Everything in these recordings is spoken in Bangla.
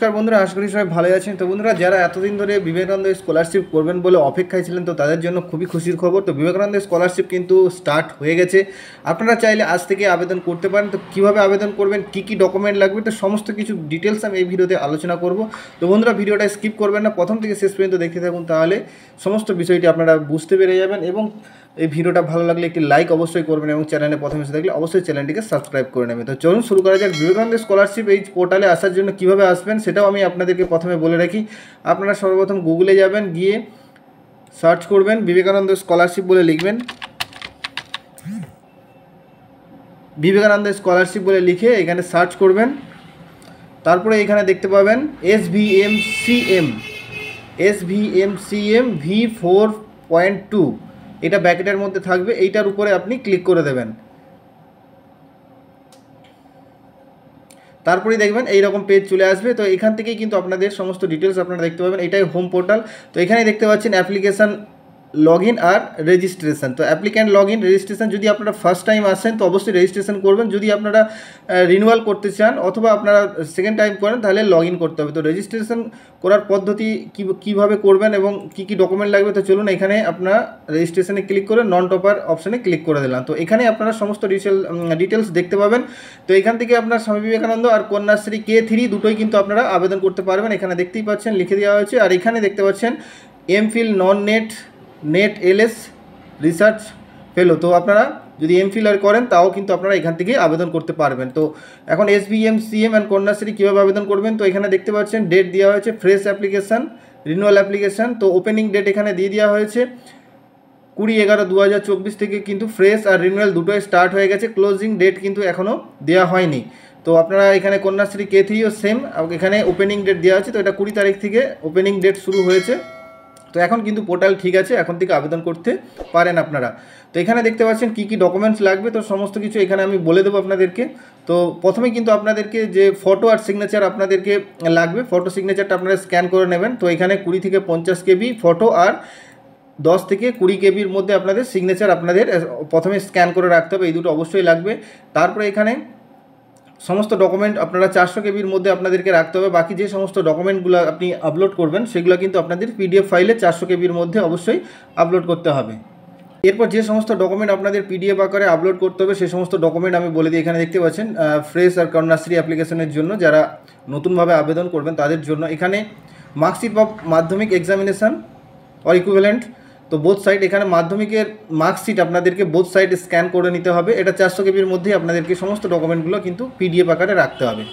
নমস্কার বন্ধুরা, আশা করি সবাই ভালো আছেন। তো বন্ধুরা, যারা এতদিন ধরে বিবেকানন্দ স্কলারশিপ করবেন বলে অপেক্ষায় ছিলেন, তো তাদের জন্য খুবই খুশির খবর। তো বিবেকানন্দ স্কলারশিপ কিন্তু স্টার্ট হয়ে গেছে। আপনারা চাইলে আজ থেকে আবেদন করতে পারেন। তো কীভাবে আবেদন করবেন, কী কী ডকুমেন্ট লাগবে, তো সমস্ত কিছু ডিটেলস আমি এই ভিডিওতে আলোচনা করব। তো বন্ধুরা, ভিডিওটা স্কিপ করবেন না, প্রথম থেকে শেষ পর্যন্ত দেখতে থাকুন, তাহলে সমস্ত বিষয়টি আপনারা বুঝতে পেরে যাবেন। এবং এই ভিডিওটা ভালো লাগলে একটি লাইক অবশ্যই করবেন এবং চ্যানেলে প্রথমে এসে থাকলে অবশ্যই চ্যানেলটিকে সাবস্ক্রাইব করে নেবেন। তো চলুন শুরু করা যাক। বিবেকানন্দ স্কলারশিপ এই পোর্টালে আসার জন্য কীভাবে আসবেন সেটাও আমি আপনাদেরকে প্রথমে বলে রাখি। আপনারা সর্বপ্রথম গুগলে যাবেন, গিয়ে সার্চ করবেন বিবেকানন্দ স্কলারশিপ বলে লিখবেন। বিবেকানন্দ স্কলারশিপ বলে লিখে এখানে সার্চ করবেন। তারপরে এখানে দেখতে পাবেন SVMCM V4.2, এটা ব্র্যাকেটের মধ্যে থাকবে, এইটার উপরে আপনি ক্লিক করে দেবেন। তারপরেই দেখবেন এইরকম পেজ চলে আসবে। তো এখান থেকেই কিন্তু আপনাদের সমস্ত ডিটেলস আপনারা দেখতে পাবেন। এটাই হোম পোর্টাল। তো এখানে দেখতে পাচ্ছেন অ্যাপ্লিকেশান, লগ ইন আর রেজিস্ট্রেশন। তো অ্যাপ্লিক্যান্ট লগ ইন, রেজিস্ট্রেশন, যদি আপনারা ফার্স্ট টাইম আসেন তো অবশ্যই রেজিস্ট্রেশন করবেন। যদি আপনারা রিনিউয়াল করতে চান অথবা আপনারা সেকেন্ড টাইম করেন তাহলে লগ ইন করতে হবে। তো রেজিস্ট্রেশন করার পদ্ধতি কীভাবে করবেন এবং কী কী ডকুমেন্ট লাগবে, তো চলুন এখানে আপনারা রেজিস্ট্রেশনে ক্লিক করে নন টপার অপশানে ক্লিক করে দিলাম। তো এখানে আপনারা সমস্ত ডিটেলস দেখতে পাবেন। তো এখান থেকে আপনার স্বামী বিবেকানন্দ আর কন্যাশ্রী K3 দুটোই কিন্তু আপনারা আবেদন করতে পারবেন। এখানে দেখতেই পাচ্ছেন লিখে দেওয়া হয়েছে। আর এখানে দেখতে পাচ্ছেন এমফিল নন নেট LS রিসার্চ ফেলো। তো আপনারা যদি এমফিল আর করেন তাও কিন্তু আপনারা এখান থেকে আবেদন করতে পারবেন। তো এখন SVMCM অ্যান্ড কন্যাশ্রী কীভাবে আবেদন করবেন, তো এখানে দেখতে পাচ্ছেন ডেট দেওয়া হয়েছে, ফ্রেশ অ্যাপ্লিকেশান, রিনিউয়াল অ্যাপ্লিকেশান। তো ওপেনিং ডেট এখানে দিয়ে দেওয়া হয়েছে 20/11/2024 থেকে কিন্তু ফ্রেশ আর রিনিউয়াল দুটোই স্টার্ট হয়ে গেছে। ক্লোজিং ডেট কিন্তু এখনও দেওয়া হয়নি। তো আপনারা এখানে কন্যাশ্রী K3ও সেম, এখানে ওপেনিং ডেট দেওয়া আছে। তো এটা 20 তারিখ থেকে ওপেনিং ডেট শুরু হয়েছে। তো এখন কিন্তু পোর্টাল ঠিক আছে, এখন থেকে আবেদন করতে পারেন আপনারা। তো এখানে দেখতে পাচ্ছেন কী কী ডকুমেন্টস লাগবে, তো সমস্ত কিছু এখানে আমি বলে দেবো আপনাদেরকে। তো প্রথমেই কিন্তু আপনাদেরকে যে ফটো আর সিগনেচার আপনাদেরকে লাগবে। ফটো সিগনেচারটা আপনারা স্ক্যান করে নেবেন। তো এখানে 20 থেকে 50 KB ফটো আর 10 থেকে 20 KBর মধ্যে আপনাদের সিগনেচার আপনাদের প্রথমে স্ক্যান করে রাখতে হবে, এই দুটো অবশ্যই লাগবে। তারপরে এখানে সমস্ত ডকুমেন্ট আপনারা 400 KBর মধ্যে আপনাদেরকে রাখতে হবে। বাকি যে সমস্ত ডকুমেন্টগুলো আপনি আপলোড করবেন সেগুলো কিন্তু আপনাদের PDF ফাইলে 400 KBর মধ্যে অবশ্যই আপলোড করতে হবে। এরপর যে সমস্ত ডকুমেন্ট আপনাদের PDF আকারে আপলোড করতে হবে সেই সমস্ত ডকুমেন্ট আমি বলে দিই। এখানে দেখতে পাচ্ছেন ফ্রেশ আর কন্যাশ্রী অ্যাপ্লিকেশনের জন্য যারা নতুনভাবে আবেদন করবেন তাদের জন্য এখানে মার্কশিট বা মাধ্যমিক এক্সামিনেশান অর ইকুইভ্যালেন্ট, তো বোথ সাইড, এখানে মাধ্যমিকের মার্কশিট আপনাদেরকে বোথ সাইড স্ক্যান করে নিতে হবে। এটা 400 KBর মধ্যেই আপনাদেরকে সমস্ত ডকুমেন্টগুলো কিন্তু PDF আকারে রাখতে হবে।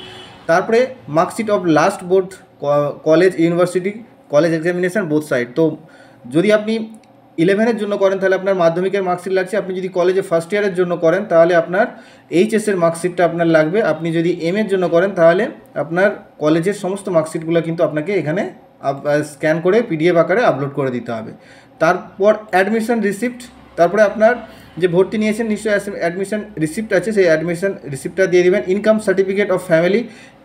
তারপরে marksheet of last board college university college examination both side. তো যদি আপনি 11-এর জন্য করেন তাহলে আপনার মাধ্যমিকের মার্কশিট লাগছে। আপনি যদি কলেজে ফার্স্ট ইয়ারের জন্য করেন তাহলে আপনার HS-এর মার্কশিটটা আপনার লাগবে। আপনি যদি M-এর জন্য করেন তাহলে আপনার কলেজের সমস্ত মার্কশিটগুলো কিন্তু আপনাকে এখানে স্ক্যান করে PDF আকারে আপলোড করে দিতে হবে। তারপর অ্যাডমিশন রিসিপ্ট, তারপরে আপনার যে ভর্তি নিয়েছেন নিশ্চয়ই অ্যাডমিশন রিসিপ্ট আছে, সেই অ্যাডমিশন রিসিপ্টটা দিয়ে দেবেন। ইনকাম সার্টিফিকেট অফ ফ্যামিলি,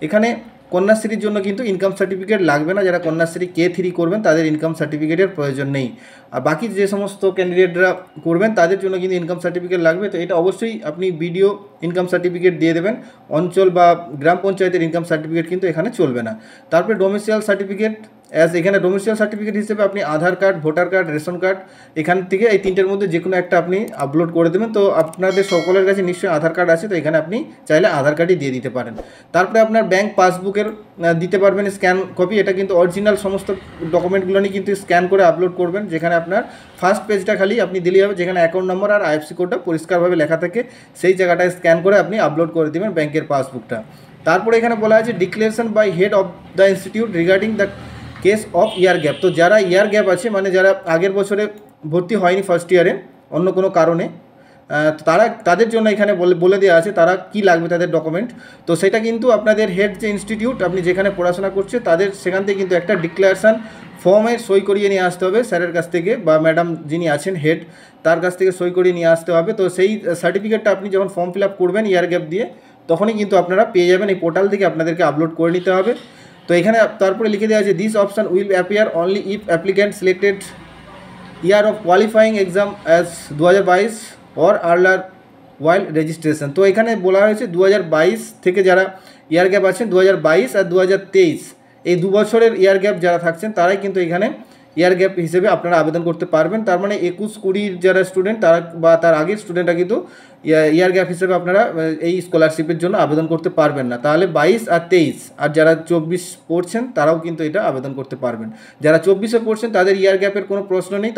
এখানে কন্যাশ্রীর জন্য কিন্তু ইনকাম সার্টিফিকেট লাগবে না। যারা কন্যাশ্রী K3 করবেন তাদের ইনকাম সার্টিফিকেটের প্রয়োজন নেই। আর বাকি যে সমস্ত ক্যান্ডিডেটরা করবেন তাদের জন্য কিন্তু ইনকাম সার্টিফিকেট লাগবে। তো এটা অবশ্যই আপনি BDO ইনকাম সার্টিফিকেট দিয়ে দেবেন। অঞ্চল বা গ্রাম পঞ্চায়েতের ইনকাম সার্টিফিকেট কিন্তু এখানে চলবে না। তারপরে ডোমিসাইল সার্টিফিকেট, এখানে ডোমিসাইল সার্টিফিকেট হিসেবে আপনি Aadhaar card, voter card, ration card, এখান থেকে এই তিনটের মধ্যে যে কোনো একটা আপনি আপলোড করে দেবেন। তো আপনাদের সকলের কাছে নিশ্চয়ই আধার কার্ড আছে, তো এখানে আপনি চাইলে আধার কার্ডই দিয়ে দিতে পারেন। তারপরে আপনার ব্যাংক পাসবুকের দিতে পারবেন স্ক্যান কপি। এটা কিন্তু অরিজিনাল সমস্ত ডকুমেন্টগুলো নিয়ে কিন্তু স্ক্যান করে আপলোড করবেন। যেখানে আপনার ফার্স্ট পেজটা খালি আপনি দিলেই হবে, যেখানে অ্যাকাউন্ট নম্বর আর IFSC কোডটা পরিষ্কারভাবে লেখা থাকে, সেই জায়গাটায় স্ক্যান করে আপনি আপলোড করে দেবেন ব্যাংকের পাসবুকটা। তারপরে এখানে বলা আছে declaration by head of the institute regarding the case of year gap. তো যারা ইয়ার গ্যাপ আছে, মানে যারা আগের বছরে ভর্তি হয়নি ফার্স্ট ইয়ারে অন্য কোনো কারণে, তাদের জন্য এখানে বলে দেওয়া আছে তারা কি লাগবে তাদের ডকুমেন্ট। তো সেটা কিন্তু আপনাদের হেড যে ইনস্টিটিউট আপনি যেখানে পড়াশোনা করছে তাদের সেখান থেকে কিন্তু একটা ডিক্লারেশান ফর্মে সই করিয়ে নিয়ে আসতে হবে স্যারের কাছ থেকে, বা ম্যাডাম যিনি আছেন হেড তার কাছ থেকে সই করিয়ে নিয়ে আসতে হবে। তো সেই সার্টিফিকেটটা আপনি যখন ফর্ম ফিল আপ করবেন ইয়ার গ্যাপ দিয়ে তখনই কিন্তু আপনারা পেয়ে যাবেন। এই পোর্টাল থেকে আপনাদেরকে আপলোড করে নিতে হবে। তো এখানে তারপরে লিখে দেওয়া আছে this option will appear only if applicant selected year of qualifying exam as 2022 or earlier while registration. তো এখানে বলা হয়েছে 2022 থেকে যারা ইয়ার গ্যাপ আছেন 2022 আর 2023 এই 2 বছরের ইয়ার গ্যাপ যারা থাকছেন তারাই কিন্তু এখানে ইয়ার গ্যাপ হিসেবে আপনারা আবেদন করতে পারবেন। তার মানে 21-20 যারা স্টুডেন্ট তারা বা তার আগের স্টুডেন্টরা কিন্তু ইয়ার গ্যাপ হিসেবে আপনারা এই স্কলারশিপের জন্য আবেদন করতে পারবেন না। তাহলে 22 আর 23 আর যারা 24 পড়ছেন তারাও কিন্তু এটা আবেদন করতে পারবেন। যারা 24-এ পড়ছেন তাদের ইয়ার গ্যাপের কোনো প্রশ্ন নেই,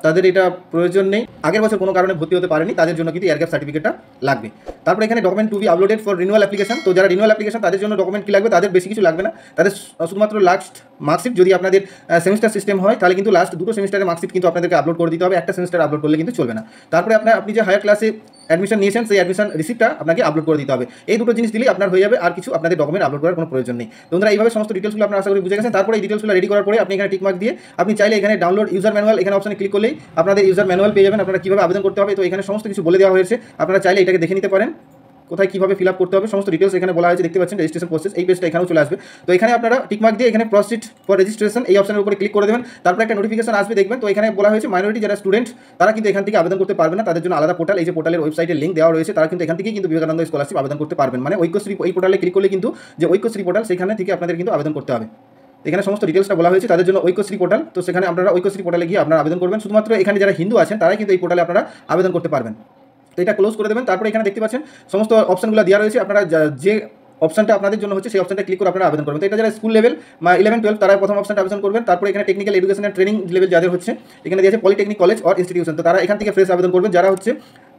তাদের এটা প্রয়োজন নেই। আগের বছর কোনো কারণে ভর্তি হতে পারেনি, তাদের জন্য কিন্তু ইয়ার গ্যাপ সার্টিফিকেটটা লাগবে। তারপরে এখানে document to be uploaded for renewal application. তো যারা রিনিউয়াল অ্যাপ্লিকেশন তাদের জন্য ডকুমেন্ট কী লাগবে, তাদের বেশি কিছু লাগবে না, তাদের শুধুমাত্র লাস্ট মার্কশিট, যদি আপনাদের সেমিস্টার সিস্টেম হয় তাহলে কিন্তু লাস্ট 2টো সেমিস্টারের মার্কশিট কিন্তু আপনাদেরকে আপলোড করে দিতে হবে, একটা সেমিস্টার আপলোড করলে কিন্তু চলবে না। তারপরে আপনি যে হায়ার ক্লাসে অ্যাডমিশন নিয়েছেন সেই অ্যাডমিশন রিসিপ্টটা আপনাকে আপলোড করে দিতে হবে। এই দুটো জিনিস দিলেই আপনার হয়ে যাবে, আর কিছু আপনাদের ডকুমেন্ট আপলোড করার কোনো প্রয়োজন নেই। তোমরা এইভাবে সমস্ত ডিটেলসগুলো আপনারা আশা করি বুঝে গেছেন। তারপরে এই ডিটেলসগুলো রেডি করার পরে আপনি এখানে টিকমার্ক দিয়ে আপনি চাইলে এখানে ডাউনলোড ইউজার ম্যানুয়াল এখানে অপশনে ক্লিক করলেই আপনাদের ইউজার ম্যানুয়াল পেয়ে যাবেন, আপনারা কীভাবে আবেদন করতে হবে। তো এখানে সমস্ত কিছু বলে দেওয়া হয়েছে, আপনারা চাইলে এটাকে দেখে নিতে পারেন, কোথায় কীভাবে ফিল আপ করতে হবে সমস্ত ডিটেলস এখানে বলা হয়েছে। দেখতে পাচ্ছেন রেজিস্ট্রেশন প্রসেস, এই পেজটা এখানেও চলে আসবে। তো এখানে আপনারা টিকমার্ক দিয়ে এখানে প্রসিড ফর রেজিস্ট্রেশন এই অপশনের উপরে ক্লিক করে দেবেন। তারপরে একটা নোটিফিকেশন আসবে, দেখবেন। তো এখানে বলা হয়েছে মাইনরিটি যারা স্টুডেন্ট তারা কিন্তু এখান থেকে আবেদন করতে পারবে না, তাদের জন্য আলাদা পোর্টাল, এই যে পোর্টালের ওয়েবসাইটের লিঙ্ক দেওয়া রয়েছে, তারা কিন্তু এখান থেকেই কিন্তু বিবেকানন্দ স্কলারশিপ আবেদন করতে পারবেন। মানে ঐক্যশ্রী এই পোর্টালে ক্লিক করলে কিন্তু যে ঐক্যশ্রী পোর্টাল সেখানে থেকে আপনাদের কিন্তু আবেদন করতে হবে। এখানে সমস্ত ডিটেলসটা বলা হয়েছে তাদের জন্য ঐক্যশ্রী পোর্টাল। তো সেখানে আপনারা ঐক্যশ্রী পোর্টালে গিয়ে আপনারা আবেদন করবেন। শুধুমাত্র এখানে যারা হিন্দু আছেন তারাই কিন্তু এই পোর্টালে আপনারা আবেদন করতে পারবেন। তো এটা ক্লোজ করে দেবেন। তারপরে এখানে দেখতে পাচ্ছেন সমস্ত অপশনগুলো দেওয়া রয়েছে, আপনারা যে অপশনটা আপনাদের জন্য হচ্ছে সেই অপশনটা ক্লিক করে আপনারা আবেদন করবেন। তো এটা যারা স্কুল লেভেল বা 11-12 তারা প্রথম অপশনটা আবেদন করবেন। তারপরে এখানে technical education and training level যাদের হচ্ছে এখানে দিয়েছে পলিটেকনিক কলেজ অর ইনস্টিটিউশন, তো তারা এখান থেকে ফ্রেশ আবেদন করবেন। যারা হচ্ছে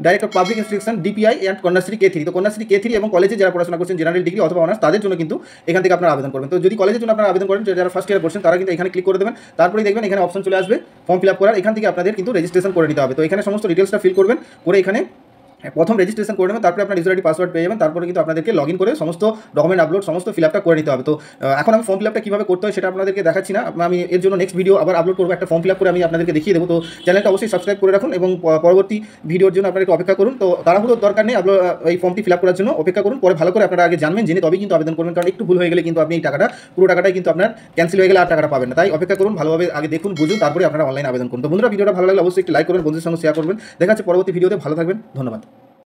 direct of public instruction DPI and Kanyashree K3, তো কন্যাশ্রী K3 এবং কলেজে যারা পড়াশোনা করছেন জেনারেল ডিগ্রি অথবা অনার্স তাদের জন্য কিন্তু এখান থেকে আপনারা আবেদন করবেন। তো যদি কলেজের জন্য আপনারা আবেদন করেন, যারা ফার্স্ট ইয়ার পড়ছেন তারা কিন্তু এখানে ক্লিক করে দেবেন। তারপরে দেখবেন এখানে অপশন চলে আসবে ফর্ম ফিল আপ করার, এখান থেকে আপনাদের কিন্তু রেজিস্ট্রেশন করে নিতে হবে। তো এখানে সমস্ত ডিটেলসটা ফিল করবেন, করে এখানে প্রথম রেজিস্ট্রেশন করে নেবেন। তারপরে আপনার ইউজার আইডি পাসওয়ার্ড পেয়ে যাবেন। তারপরে কিন্তু আপনাদেরকে লগইন করে সমস্ত ডকুমেন্ট আপলোড সমস্ত ফিল আপটা করে নিতে হবে। তো এখন আমি ফর্ম ফিল আপটা কীভাবে করতে হয় সেটা আপনাদেরকে দেখাচ্ছি না, আমি এর জন্য নেক্সট ভিডিও আবার আপলোড করবো, একটা ফর্ম ফিল আপ করে আমি আপনাদেরকে দেখিয়ে দেবো। তো চ্যানেলটা অবশ্যই সাবস্ক্রাইব করে রাখুন এবং পরবর্তী ভিডিওর জন্য আপনারা একটু অপেক্ষা করুন। তো তাড়াহুড়োর দরকার নেই, আপনার এই ফর্মটি ফিল আপ করার জন্য অপেক্ষা করুন, পরে ভালো করে আপনারা আগে জানবেন, জেনে তবেই কিন্তু আবেদন করবেন। কারণ একটু ভুল হয়ে গেলে কিন্তু আপনি এই টাকাটা পুরো টাকাটাই কিন্তু আপনার ক্যান্সেল হয়ে গেলে আর টাকাটা পাবেন না। তাই অপেক্ষা করুন, ভালোভাবে আগে দেখুন বুঝুন, তারপরে আপনারা অনলাইন আবেদন করুন। তো বন্ধুরা ভিডিওটা ভালো লাগলে অবশ্যই একটু লাইক করবেন, বন্ধুদের সঙ্গে শেয়ার করবেন। দেখা হচ্ছে পরবর্তী ভিডিওতে, ভালো থাকবেন, ধন্যবাদ।